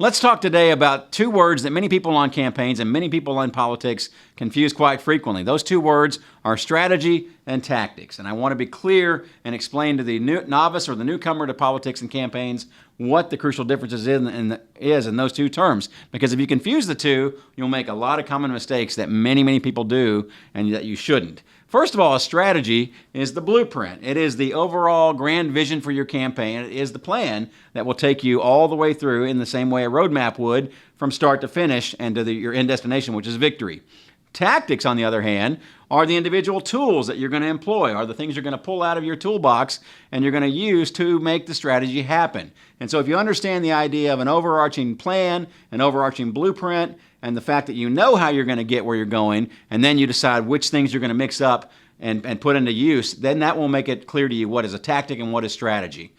Let's talk today about two words that many people on campaigns and many people in politics confuse quite frequently. Those two words are strategy and tactics. And I want to be clear and explain to the novice or the newcomer to politics and campaigns what the crucial differences is in those two terms. Because if you confuse the two, you'll make a lot of common mistakes that many people do and that you shouldn't. First of all, a strategy is the blueprint. It is the overall grand vision for your campaign. It is the plan that will take you all the way through in the same way a roadmap would from start to finish and to your end destination, which is victory. Tactics, on the other hand, are the individual tools that you're going to employ, are the things you're going to pull out of your toolbox and you're going to use to make the strategy happen. And so if you understand the idea of an overarching plan, an overarching blueprint, and the fact that you know how you're going to get where you're going, and then you decide which things you're going to mix up and put into use, then that will make it clear to you what is a tactic and what is strategy.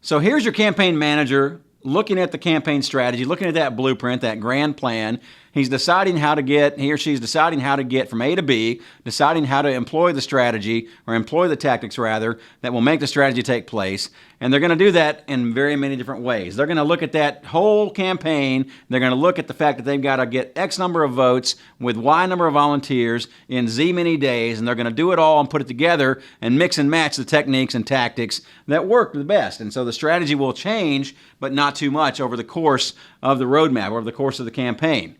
So here's your campaign manager looking at the campaign strategy, looking at that blueprint, that grand plan. He or she's deciding how to get from A to B, deciding how to employ the strategy, or employ the tactics rather, that will make the strategy take place. And they're going to do that in very many different ways. They're going to look at that whole campaign. They're going to look at the fact that they've got to get X number of votes with Y number of volunteers in Z many days, and they're going to do it all and put it together and mix and match the techniques and tactics that work the best. And so the strategy will change, but not too much over the course of the roadmap, over the course of the campaign.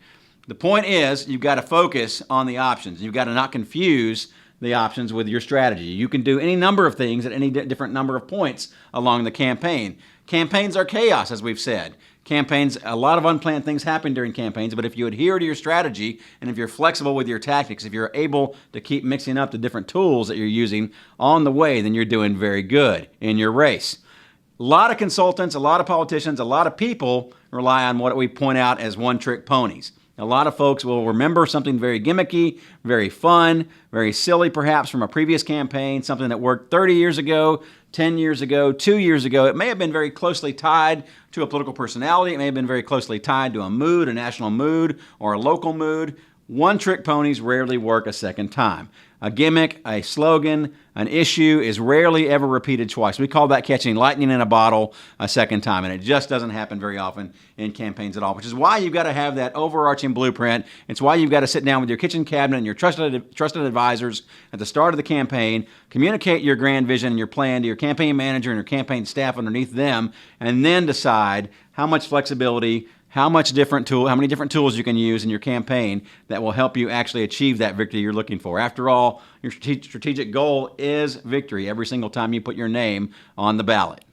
The point is, you've got to focus on the options. You've got to not confuse the options with your strategy. You can do any number of things at any different number of points along the campaign. Campaigns are chaos, as we've said. Campaigns, a lot of unplanned things happen during campaigns, but if you adhere to your strategy and if you're flexible with your tactics, if you're able to keep mixing up the different tools that you're using on the way, then you're doing very good in your race. A lot of consultants, a lot of politicians, a lot of people rely on what we point out as one-trick ponies. A lot of folks will remember something very gimmicky, very fun, very silly perhaps from a previous campaign, something that worked 30 years ago, 10 years ago, 2 years ago. It may have been very closely tied to a political personality. It may have been very closely tied to a mood, a national mood, or a local mood. One-trick ponies rarely work a second time. A gimmick, a slogan, an issue is rarely ever repeated twice. We call that catching lightning in a bottle a second time, and it just doesn't happen very often in campaigns at all, which is why you've got to have that overarching blueprint. It's why you've got to sit down with your kitchen cabinet and your trusted advisors at the start of the campaign, communicate your grand vision and your plan to your campaign manager and your campaign staff underneath them, and then decide how much flexibility, how many different tools you can use in your campaign that will help you actually achieve that victory you're looking for. After all, your strategic goal is victory every single time you put your name on the ballot.